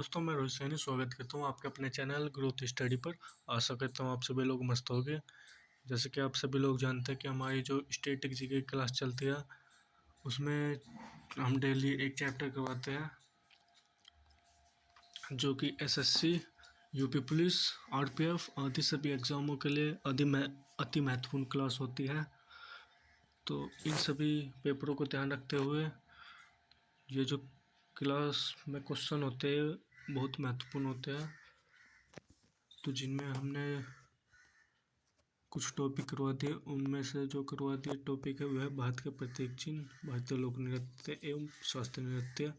दोस्तों, मैं रोहित सैनी स्वागत करता हूँ आपके अपने चैनल ग्रोथ स्टडी पर। आशा करता हूँ आप सभी लोग मस्त होंगे। जैसे कि आप सभी लोग जानते हैं कि हमारी जो स्टैटिक जीके क्लास चलती है उसमें हम डेली एक चैप्टर करवाते हैं जो कि एसएससी, यूपी पुलिस, आरपीएफ आदि सभी एग्ज़ामों के लिए अति महत्वपूर्ण क्लास होती है। तो इन सभी पेपरों को ध्यान रखते हुए ये जो क्लास में क्वेश्चन होते हैं बहुत महत्वपूर्ण होते हैं। तो जिनमें हमने कुछ टॉपिक करवा दिए, उनमें से जो करवा दिए टॉपिक है वह भारत के प्रतीक चिन्ह, भारतीय लोक नृत्य एवं शास्त्रीय नृत्य,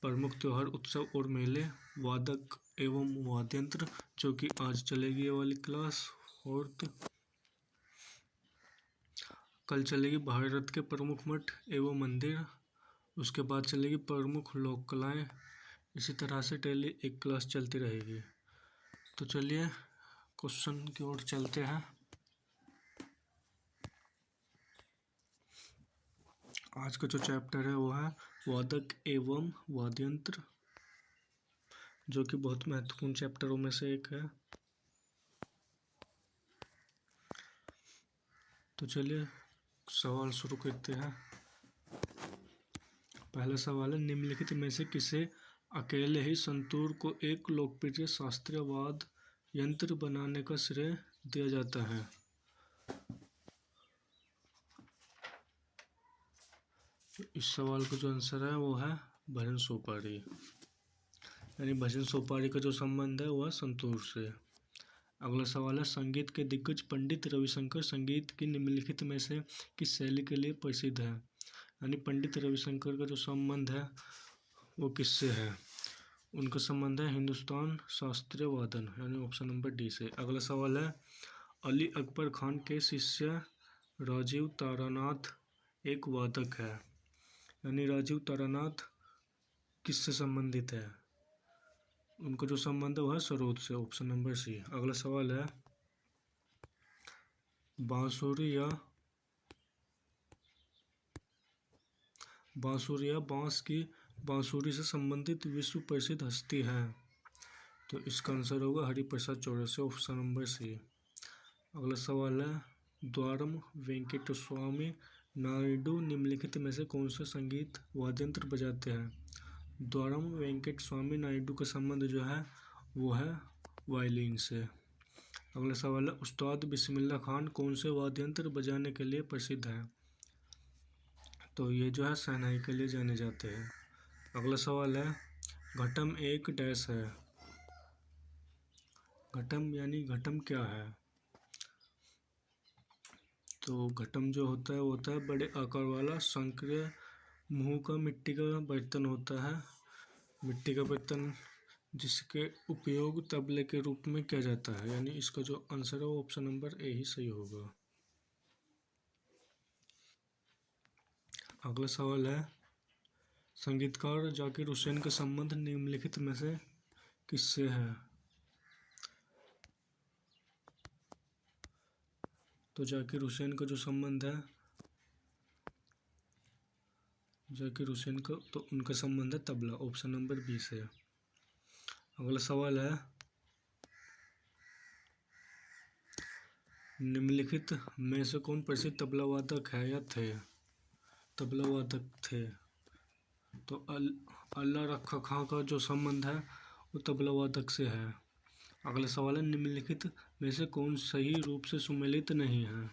प्रमुख त्योहार, उत्सव और मेले, वादक एवं वाद्य यंत्र जो कि आज चलेगी ये वाली क्लास। और कल चलेगी भारत के प्रमुख मठ एवं मंदिर। उसके बाद चलेगी प्रमुख लोक कलाएँ। इसी तरह से डेली एक क्लास चलती रहेगी। तो चलिए क्वेश्चन की ओर चलते हैं। आज का जो चैप्टर है वो है वादक एवं वाद्य यंत्र, जो कि बहुत महत्वपूर्ण चैप्टरों में से एक है। तो चलिए सवाल शुरू करते हैं। पहला सवाल है, निम्नलिखित में से किसे अकेले ही संतूर को एक लोकप्रिय शास्त्रीय वाद्य यंत्र बनाने का श्रेय दिया जाता है? इस सवाल का जो आंसर है वो है भजन सोपारी। यानी भजन सोपारी का जो संबंध है वह संतूर से। अगला सवाल है, संगीत के दिग्गज पंडित रविशंकर संगीत की निम्नलिखित में से किस शैली के लिए प्रसिद्ध है? यानी पंडित रविशंकर का जो संबंध है वो किससे है? उनका संबंध है हिंदुस्तान शास्त्रीय वादन, यानी ऑप्शन नंबर डी से। अगला सवाल है, अली अकबर खान के शिष्य राजीव तारानाथ एक वादक है। यानी राजीव तारानाथ किससे संबंधित है? उनका जो संबंध है वह सरोद से, ऑप्शन नंबर सी। अगला सवाल है, बांसुरी या बांस की बांसुरी से संबंधित विश्व प्रसिद्ध हस्ती है? तो इसका आंसर होगा Hariprasad Chaurasia, option number C. अगला सवाल है, द्वारम वेंकटस्वामी नायडू निम्नलिखित में से कौन सा संगीत वाद्य यंत्र बजाते हैं? द्वारम वेंकट स्वामी नायडू का संबंध जो है वो है वायलिन से। अगला सवाल है, उस्ताद बिस्मिल्लाह खान कौन से वाद्य यंत्र बजाने के लिए प्रसिद्ध है? तो ये जो है शहनाई के लिए जाने जाते हैं। अगला सवाल है, घटम एक डैश है। घटम यानी घटम क्या है? तो घटम जो होता है वो होता है बड़े आकार वाला संक्रिय मुंह का मिट्टी का बर्तन होता है। मिट्टी का बर्तन जिसके उपयोग तबले के रूप में किया जाता है। यानी इसका जो आंसर है वो ऑप्शन नंबर ए ही सही होगा। अगला सवाल है, संगीतकार जाकिर हुसैन का संबंध निम्नलिखित में से किससे है? तो जाकिर हुसैन का जो संबंध है, जाकिर हुसैन का तो उनका संबंध है तबला, ऑप्शन नंबर बी से। अगला सवाल है, निम्नलिखित में से कौन प्रसिद्ध तबला वादक है या थे? तबला वादक थे। तो अल्लाह रखा खां का जो संबंध है वो तबला वादक से है। अगला सवाल है, निम्नलिखित में से कौन सही रूप से सुमेलित नहीं है?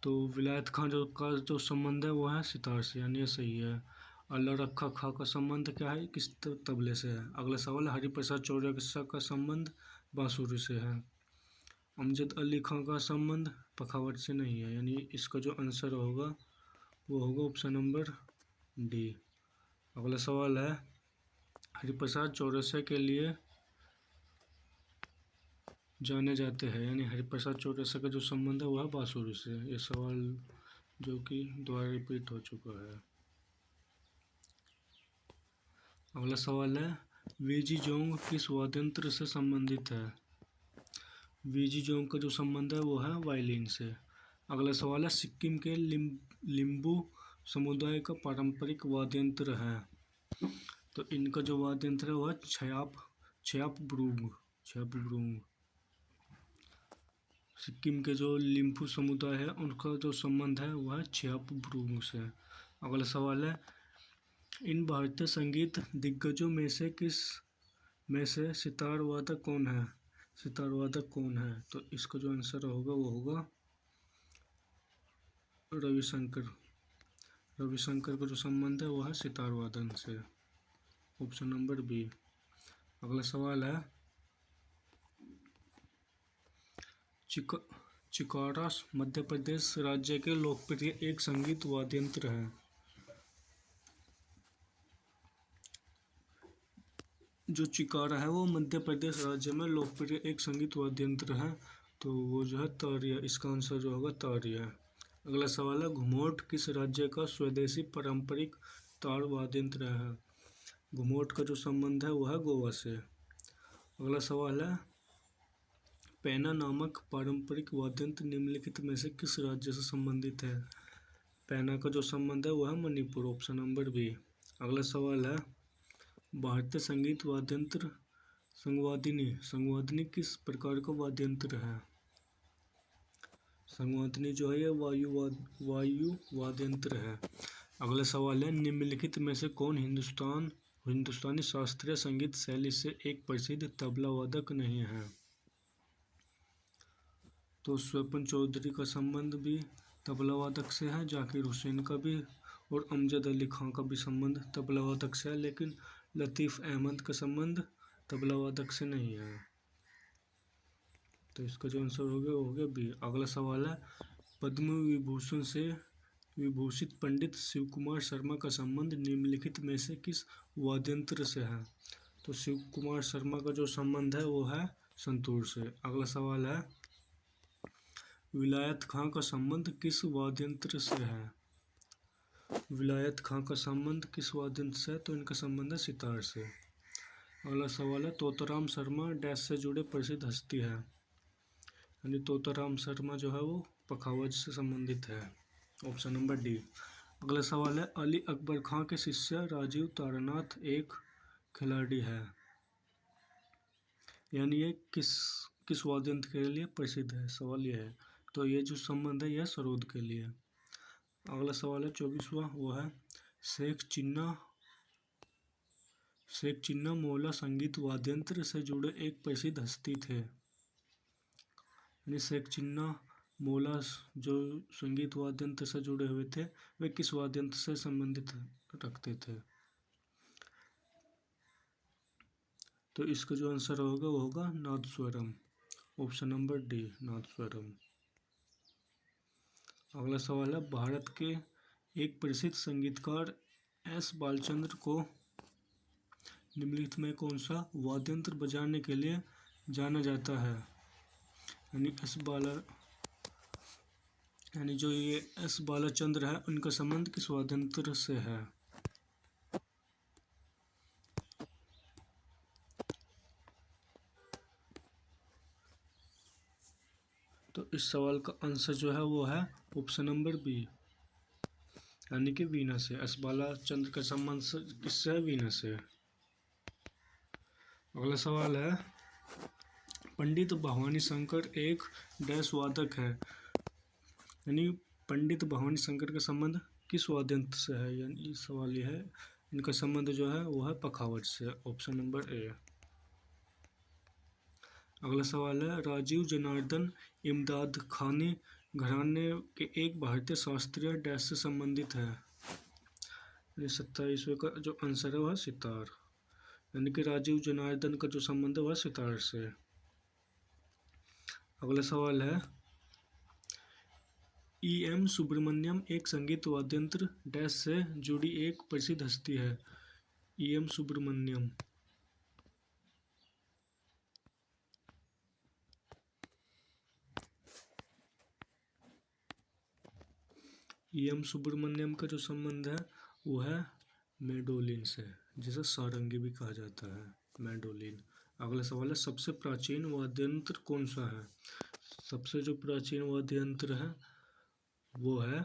तो विलायत खां जो संबंध है वो है सितार से, यानी ये सही है। अल्लाह रखा खां का संबंध क्या है? किस तबले से है। अगला सवाल है, हरिप्रसाद चौरसिया का संबंध बांसुरी से है। अमजद अली खां का संबंध पखावट से नहीं है। यानी इसका जो आंसर होगा वो होगा ऑप्शन नंबर डी। अगला सवाल है, हरिप्रसाद चौरसिया के लिए जाने जाते हैं। यानी हरिप्रसाद चौरसिया का जो संबंध है वह है बांसुरी से। ये सवाल जो कि दोबारा रिपीट हो चुका है। अगला सवाल है, वीजी जोंग किस वाद्य यंत्र से संबंधित है? वीजी जोंग का जो संबंध है वो है वायलिन से। अगला सवाल है, सिक्किम के लिम्बू समुदाय का पारंपरिक वाद्य यंत्र है। तो इनका जो वाद्य यंत्र है वह छयाप ब्रूंग। सिक्किम के जो लिम्फू समुदाय है उनका जो संबंध है वह छयाप ब्रूंग से। अगला सवाल है, इन भारतीय संगीत दिग्गजों में से सितार वादक कौन है? तो इसका जो आंसर होगा वो होगा रविशंकर का जो संबंध है वह है सितार वादन से। Option number B. अगला सवाल है, चिकारा मध्य प्रदेश राज्य के लोकप्रिय एक संगीत वाद्य यंत्र है। जो चिकारा है वो मध्य प्रदेश राज्य में लोकप्रिय एक संगीत वाद्य यंत्र है, तो वो जो है तारिया, इसका आंसर जो होगा तारिया है। अगला सवाल है, घुमोट किस राज्य का स्वदेशी पारंपरिक तार वाद्य यंत्र है? घुमोट का जो संबंध है वह है गोवा से। अगला सवाल है, पैना नामक पारंपरिक वाद्य यंत्र निम्नलिखित में से किस राज्य से संबंधित है? पैना का जो संबंध है वह है मणिपुर। Option number B. अगला सवाल है, भारतीय संगीत वाद्य यंत्र संवादिनी किस प्रकार का वाद्य यंत्र है? संवादिनी जो है यह वायु वाद्य यंत्र है। अगला सवाल है, निम्नलिखित में से कौन हिंदुस्तानी शास्त्रीय संगीत शैली से एक प्रसिद्ध तबला वादक नहीं है? तो स्वपन चौधरी का संबंध भी तबला वादक से है, जाकिर हुसैन का भी, और अमजद अली खां का भी संबंध तबला वादक से है, लेकिन लतीफ़ अहमद का संबंध तबला वादक से नहीं है। तो इसका जो आंसर हो गया वो हो गया बी। अगला सवाल है, पद्म विभूषण से विभूषित पंडित शिव कुमार शर्मा का संबंध निम्नलिखित में से किस वाद्य यंत्र से है? तो शिव कुमार शर्मा का जो संबंध है वो है संतूर से। अगला सवाल है, विलायत खां का संबंध किस वाद्य यंत्र से है? विलायत खां का संबंध किस वाद्य यंत्र से है? तो इनका संबंध है सितार से। अगला सवाल है, तोताराम शर्मा डैश से जुड़े प्रसिद्ध हस्ती है? यानी तोताराम शर्मा जो है वो पखावज से संबंधित है। Option number D. अगला सवाल है, अली अकबर खां के शिष्य राजीव तारानाथ एक खिलाड़ी है, यानी ये किस वाद्य यंत्र के लिए प्रसिद्ध है? सवाल यह है। तो ये जो संबंध है यह सरोद के लिए। अगला सवाल है 24वां, वो है, शेख चिन्ना मौला संगीत वाद्य यंत्र से जुड़े एक प्रसिद्ध हस्ती थे। यानी शेख चिन्ना मौला जो संगीत वाद्य यंत्र से जुड़े हुए थे वे किस वाद्य यंत्र से संबंधित रखते थे? तो इसका जो आंसर होगा वो होगा nadaswaram. Option number D, nadaswaram. अगला सवाल है, भारत के एक प्रसिद्ध संगीतकार एस बालचंद्र को निम्नलिखित में कौन सा वाद्य यंत्र बजाने के लिए जाना जाता है? यानी जो ये एस बालचंद्र है उनका संबंध किस वाद्य यंत्र से है? तो इस सवाल का आंसर जो है वो है ऑप्शन नंबर बी, यानी कि वीणा से। एस बालचंद्र का संबंध किससे है? वीणा से। अगला सवाल है, पंडित भवानी शंकर एक डैश वादक है, यानी पंडित भवानी शंकर का संबंध किस वाद्य यंत्र से है? यानी सवाल यह है, इनका संबंध जो है वो है पखावज से। Option number A. अगला सवाल है, राजीव जनार्दन इमदाद खानी घराने के एक भारतीय शास्त्रीय डैश से संबंधित है? 27वें का जो आंसर है वह सितार, यानी कि राजीव जनार्दन का जो संबंध है वह सितार से। अगला सवाल है, E.M. सुब्रमण्यम एक संगीत वाद्य यंत्र डैश से जुड़ी एक प्रसिद्ध हस्ती है? E.M. सुब्रमण्यम। E.M. सुब्रमण्यम का जो संबंध है वो है मैंडोलिन से, जिसे सारंगी भी कहा जाता है, मैंडोलिन। अगला सवाल है, सबसे प्राचीन वाद्य यंत्र कौन सा है? सबसे जो प्राचीन वाद्य यंत्र है वो है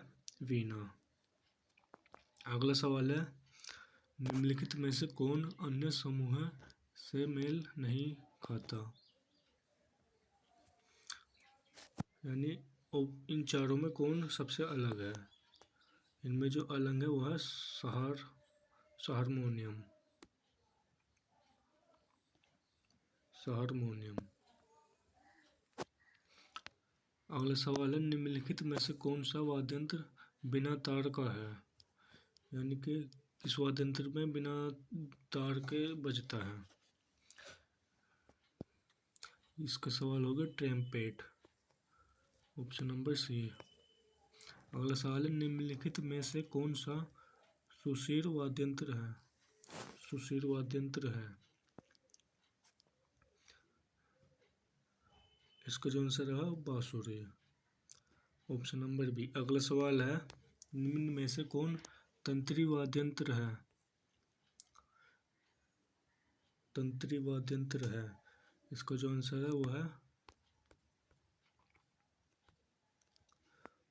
वीणा। अगला सवाल है, निम्नलिखित में से कौन अन्य समूह से मेल नहीं खाता? यानी इन चारों में कौन सबसे अलग है? इनमें जो अलग है वो है हारमोनियम। अगला सवाल है, निम्नलिखित में से कौन सा वाद्ययंत्र बिना तार का है? यानी कि किस वाद्ययंत्र में बिना तार के बजता है? इसका सवाल होगा ट्रम्पेट, ऑप्शन नंबर सी। अगला सवाल है, निम्नलिखित में से कौन सा सुषिर वाद्ययंत्र है? इसका जो आंसर है बांसुरी, ऑप्शन नंबर बी। अगला सवाल है, निम्न में से कौन तंत्री वाद्ययंत्र है? इसका जो आंसर है वो है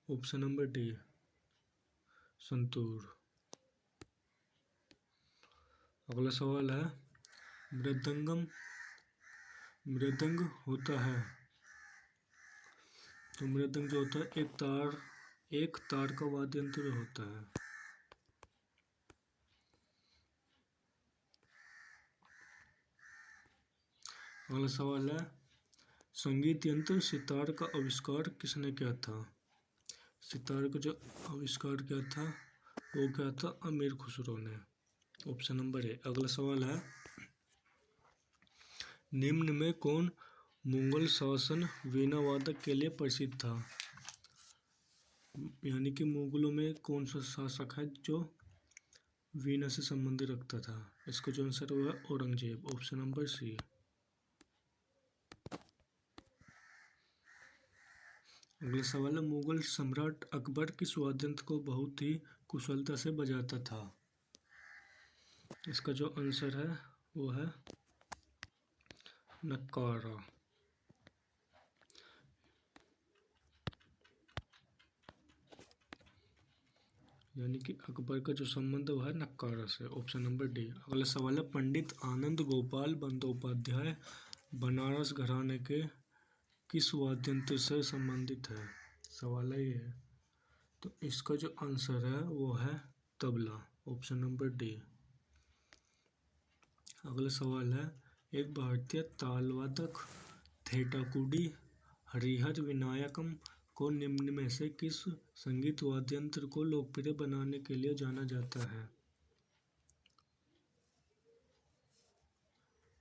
ऑप्शन नंबर डी, संतूर। अगला सवाल है, मृदंग होता है, तो मृदंग जो होता है एक तार का वाद्ययंत्र होता है। अगला सवाल है, संगीत यंत्र सितार का आविष्कार किसने किया था? सितार का जो आविष्कार किया था वो क्या था? अमीर खुसरो ने, ऑप्शन नंबर ए। अगला सवाल है, निम्न में कौन मुगल शासन वीणा वादक के लिए प्रसिद्ध था? यानी कि मुगलों में कौन सा शासक है जो वीणा से संबंध रखता था? इसका जो आंसर हुआ औरंगजेब, ऑप्शन नंबर सी। अगला सवाल है, मुगल सम्राट अकबर किस वाद्ययंत्र को बहुत ही कुशलता से बजाता था? इसका जो आंसर है वो है नक्कारा। यानी कि अकबर का जो संबंध है वो है नक्कारा से, ऑप्शन नंबर डी। अगला सवाल है, पंडित आनंद गोपाल बंदोपाध्याय बनारस घराने के किस वाद्ययंत्र से संबंधित है? सवाल है ये। तो इसका जो आंसर है वो है तबला, ऑप्शन नंबर डी। अगला सवाल है, एक भारतीय तालवादक थेटाकुडी हरिहर विनायकम को निम्न में से किस संगीत वाद्ययंत्र को लोकप्रिय बनाने के लिए जाना जाता है?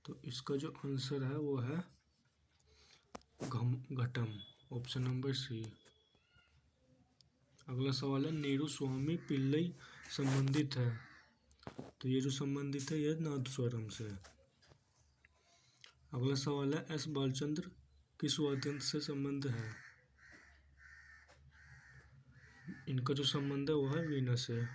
तो इसका जो आंसर है वो है घटम, ऑप्शन नंबर सी। अगला सवाल है, नेहरू स्वामी पिल्लई संबंधित है, तो ये जो संबंधित है यह नादस्वरम से। अगला सवाल है, एस बालचंद्र किस वाद्ययंत्र से संबंध है? इनका जो संबंध है वो है वीणा से।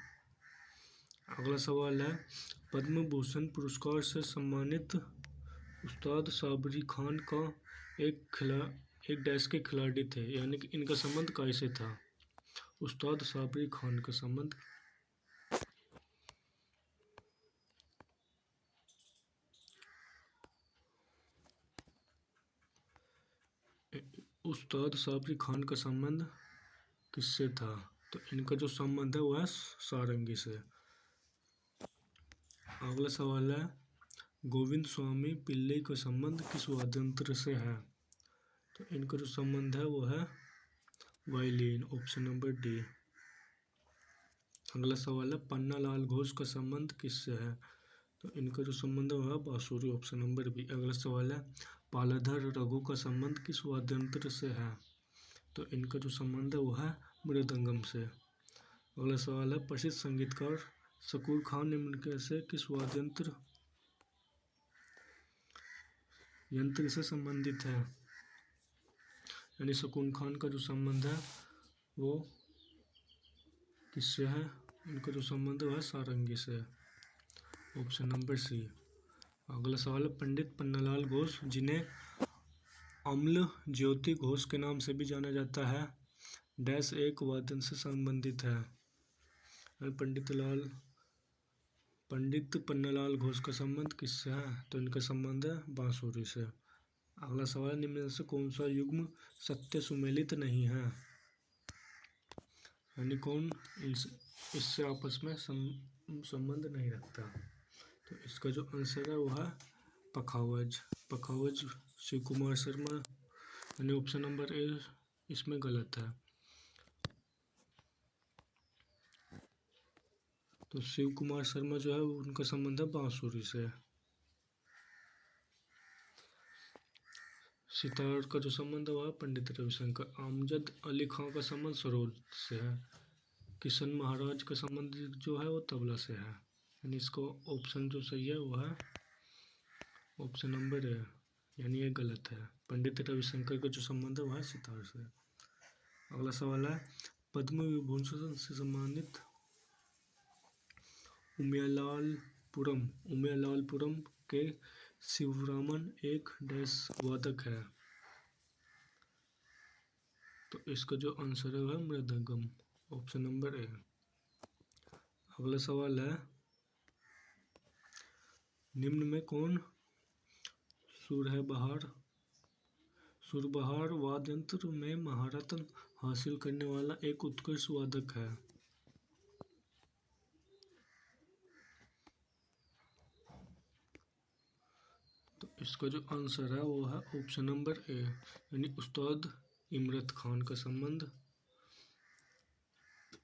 अगला सवाल है, पद्म भूषण पुरस्कार से सम्मानित उस्ताद साबरी खान का एक डैश के खिलाड़ी थे, यानी कि इनका संबंध कैसे था? उस्ताद साबरी खान का संबंध उस्ताद साबरी खान का संबंध किससे था? तो इनका जो संबंध है वो है सारंगी से। अगला सवाल है, गोविंद स्वामी पिल्लई का संबंध किस वाद्ययंत्र से है? तो इनका जो संबंध है वो है वायलिन, ऑप्शन नंबर डी। अगला सवाल है, पन्नालाल घोष का संबंध किससे है? तो इनका जो संबंध है वो है बांसुरी, ऑप्शन नंबर बी। अगला सवाल है, पालाधर रघु का संबंध किस वाद्ययंत्र से है? तो इनका जो संबंध है वो है मृदंगम से। अगला सवाल है, प्रसिद्ध संगीतकार शकूर खान निम्न से किस यंत्र से संबंधित है? यानी शकूर खान का जो संबंध है वो किससे है? इनका जो संबंध है सारंगी से, ऑप्शन नंबर सी। अगला सवाल है, पंडित पन्नालाल घोष जिन्हें अम्ल ज्योति घोष के नाम से भी जाना जाता है डैश एक वाद्ययंत्र से संबंधित है? पंडित लाल पंडित पन्नालाल घोष का संबंध किससे है? तो इनका संबंध है बांसुरी से। अगला सवाल, निम्न में से कौन सा युग्म सत्य सुमेलित नहीं है? यानी कौन इससे आपस में संबंध नहीं रखता? तो इसका जो आंसर है वो है पखावज। पखावज शिव कुमार शर्मा, यानी ऑप्शन नंबर ए इसमें गलत है। तो शिव कुमार शर्मा जो है उनका संबंध है बांसुरी से। सितार का जो संबंध है वह पंडित रविशंकर। अमजद अली खां का संबंध सरोद से है। किशन महाराज का संबंध जो है वो तबला से है। यानी इसको ऑप्शन जो सही है वो है ऑप्शन नंबर ए, यानी ये गलत है। पंडित रविशंकर का जो संबंध है वह है सितार से। अगला सवाल है, पद्म विभूषण से सम्मानित उमियालालपुरम के शिवरामन एक डैश वादक है। तो इसका जो आंसर है वह मृदंगम, ऑप्शन नंबर ए। अगला सवाल है, निम्न में कौन सुरबहार वाद्य यंत्र में महारत हासिल करने वाला एक उत्कृष्ट वादक है? तो इसका जो आंसर है वो है ऑप्शन नंबर ए, यानी उस्ताद इमरत खान का संबंध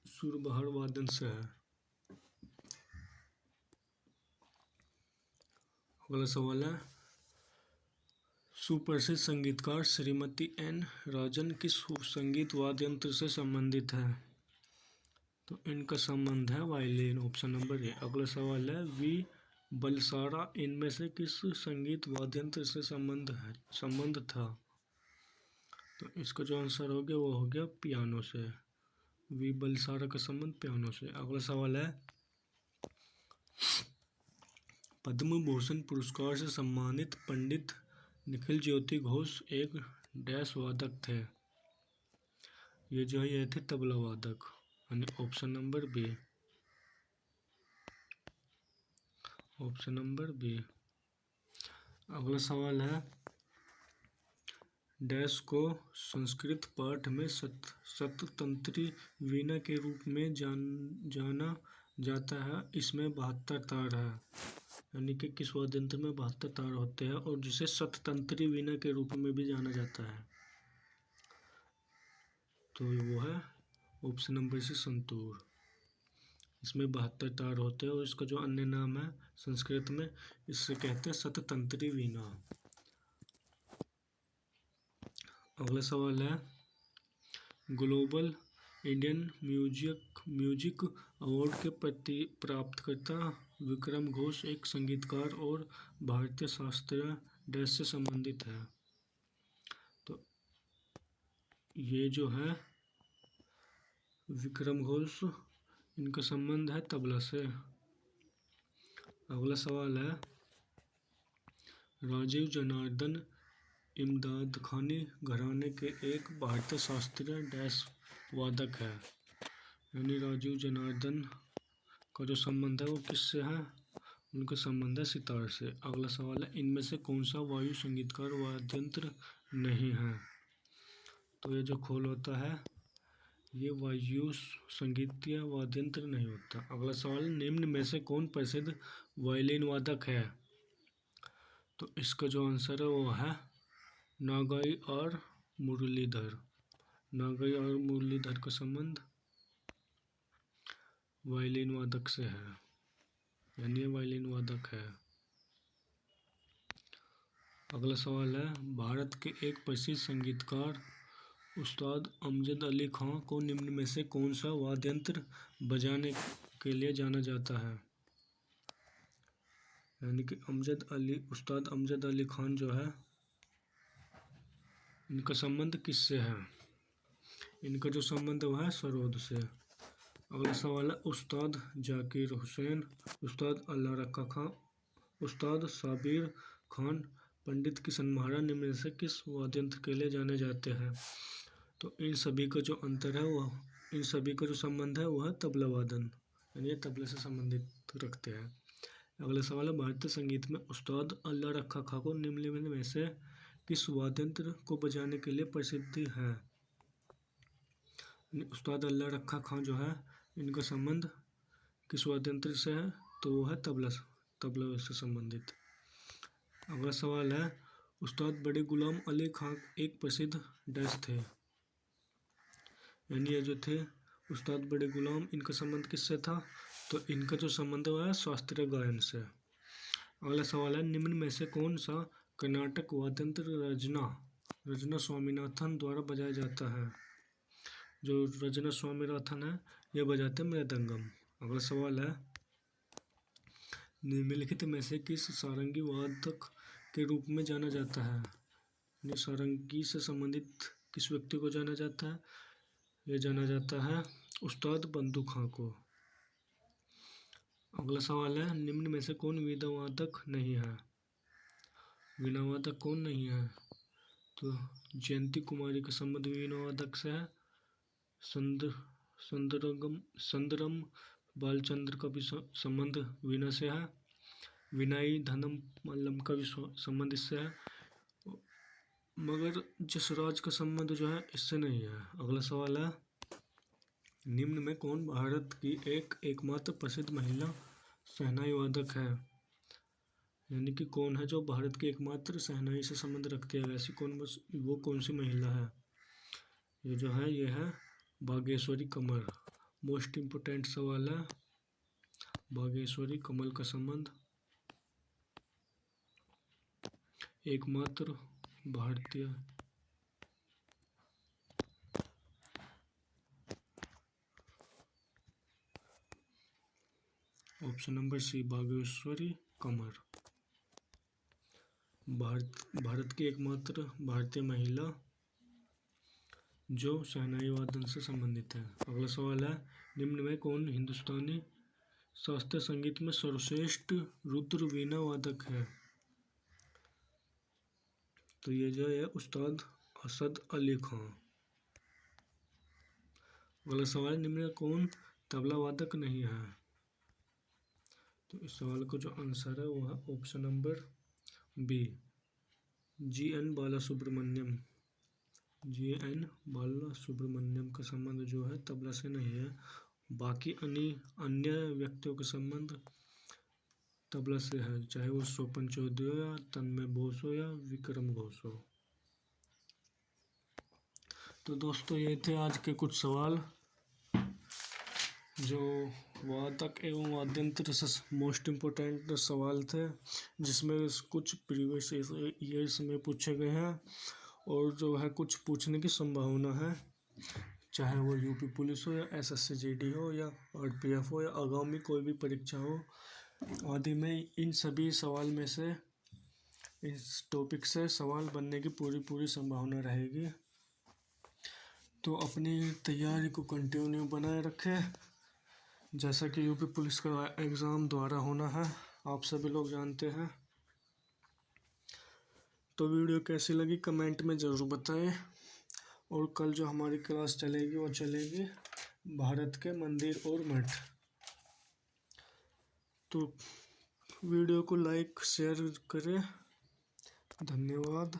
सुरबहार वादन से है। अगला सवाल है, सुप्रसिद्ध संगीतकार श्रीमती एन राजन किस संगीत वाद्य यंत्र से संबंधित है? तो इनका संबंध है वायलिन, ऑप्शन नंबर ए। अगला सवाल है, वी बलसारा इनमें से किस संगीत वाद्य यंत्र से संबंध था? तो इसका जो आंसर हो गया वो हो गया पियानो से। वी बलसारा का संबंध पियानो से। अगला सवाल है, पद्म भूषण पुरस्कार से सम्मानित पंडित निखिल ज्योति घोष एक डैश वादक थे। ये जो है ये थे तबला वादक, यानी option number B, option number B. अगला सवाल है, डैश को संस्कृत पाठ में शततंत्री वीणा के रूप में जाना जाता है। इसमें 72 तार है, यानी कि किस वाद्य यंत्र में 72 तार होते हैं और जिसे शततंत्री वीणा के रूप में भी जाना जाता है? तो वो है ऑप्शन नंबर सी, संतूर। इसमें 72 तार होते हैं और इसका जो अन्य नाम है संस्कृत में इससे कहते हैं शततंत्री वीणा। अगला सवाल है, ग्लोबल इंडियन म्यूजिक अवार्ड के प्राप्तकर्ता विक्रम घोष एक संगीतकार और भारतीय शास्त्रीय डैश से संबंधित है। तो ये जो है विक्रम घोष, इनका संबंध है तबला से। अगला सवाल है, राजीव जनार्दन इमदाद खानी घराने के एक भारतीय शास्त्रीय डैश वादक है। यानी राजीव जनार्दन का जो संबंध है वो किससे है? उनका संबंध है सितार से। अगला सवाल है, इनमें से कौन सा वायु संगीतकार वाद्य यंत्र नहीं है? तो ये जो खोल होता है ये वायु संगीतीय वाद्य यंत्र नहीं होता। अगला सवाल, निम्न में से कौन प्रसिद्ध वायलिन वादक है? तो इसका जो आंसर है वो है नागाई और मुरलीधर। नागाई और मुरलीधर का संबंध वायलिन वादक से है, यानी वायलिन वादक है। अगला सवाल है, भारत के एक प्रसिद्ध संगीतकार उस्ताद अमजद अली खां को निम्न में से कौन सा वाद्य यंत्र बजाने के लिए जाना जाता है? यानी कि उस्ताद अमजद अली खान जो है इनका संबंध किससे है? इनका जो संबंध है वह है सरोद से। अगला सवाल है, उस्ताद जाकिर हुसैन, उस्ताद अल्लाह रखा खां, उस्ताद साबिर खान, पंडित किशन महाराज निम्न में से किस वाद्य यंत्र के लिए जाने जाते हैं? तो इन सभी का जो अंतर है वह इन सभी का जो संबंध है वह है तबला वादन, यानी ये तबले से संबंधित रखते हैं। अगला सवाल है, भारतीय संगीत में उस्ताद अल्लाह रखा खां को निम्नलिखित में से किस वाद्य यंत्र को बजाने के लिए प्रसिद्धि है? उस्ताद अल्लाह रखा खां जो है, इनका संबंध किस वाद्य यंत्र से है? तो वो है तबला से संबंधित। अगला सवाल है, उस्ताद बड़े गुलाम अली खां एक प्रसिद्ध डैश थे। यानी ये जो थे उस्ताद बड़े गुलाम, इनका संबंध किससे था? तो इनका जो संबंध हुआ है शास्त्रीय गायन से। अगला सवाल है, निम्न में से कौन सा कर्नाटक वाद्य यंत्र रजना स्वामीनाथन द्वारा बजाया जाता है? जो रजना स्वामीनाथन है ये बजाते हैं मृदंगम। अगला सवाल है, निम्नलिखित में से किस सारंगी वादक के रूप में जाना जाता है? सारंगी से संबंधित किस व्यक्ति को जाना जाता है? यह जाना जाता है उस्ताद बंदू खां को। अगला सवाल है, निम्न में से कौन वीणा वादक नहीं है? वीणा वादक कौन नहीं है? तो जयंती कुमारी का संबंध वीणा वादक से है। संदरम बालचंद्र का भी संबंध वीणा से है। विनाई धनम मल्लम का भी संबंध इससे है, मगर जसराज का संबंध जो है इससे नहीं है। अगला सवाल है, निम्न में कौन भारत की एकमात्र प्रसिद्ध महिला शहनाई वादक है? यानी कि कौन है जो भारत की एकमात्र शहनाई से संबंध रखती है? ऐसी वो कौन सी महिला है? ये जो है ये है बागेश्वरी कमल। मोस्ट इम्पोर्टेंट सवाल है, बागेश्वरी कमल का संबंध एकमात्र भारतीय ऑप्शन नंबर सी बागेश्वरी कमर। भारत की एकमात्र भारतीय महिला जो शहनाई वादन से संबंधित है। अगला सवाल है, निम्न में कौन हिंदुस्तानी शास्त्रीय संगीत में सर्वश्रेष्ठ रुद्र वीणा वादक है? तो ये जो है उस्ताद असद अली खां। अगला सवाल, निम्न में कौन तबला वादक नहीं है? तो इस सवाल का जो आंसर है वो है option number B GN Balasubramaniam. GN Balasubramaniam का संबंध जो है तबला से नहीं है। बाकी अन्य व्यक्तियों का संबंध तबला से है, चाहे वो स्वपन चौधरी हो या तन्मय बोस हो या विक्रम घोष हो। तो दोस्तों ये थे आज के कुछ सवाल जो वादक एवं वाद्यंत्र से मोस्ट इम्पोर्टेंट सवाल थे, जिसमें कुछ प्रीवियस ईयर्स में पूछे गए हैं और जो है कुछ पूछने की संभावना है, चाहे वो यूपी पुलिस हो या SSC GD हो या RPF हो या आगामी कोई भी परीक्षा हो आदि में, इन सभी सवाल में से इस टॉपिक से सवाल बनने की पूरी संभावना रहेगी। तो अपनी तैयारी को कंटिन्यू बनाए रखें, जैसा कि यूपी पुलिस का एग्ज़ाम दोबारा होना है, आप सभी लोग जानते हैं। तो वीडियो कैसी लगी कमेंट में ज़रूर बताएं। और कल जो हमारी क्लास चलेगी वो चलेगी भारत के मंदिर और मठ। तो वीडियो को लाइक शेयर करें। धन्यवाद।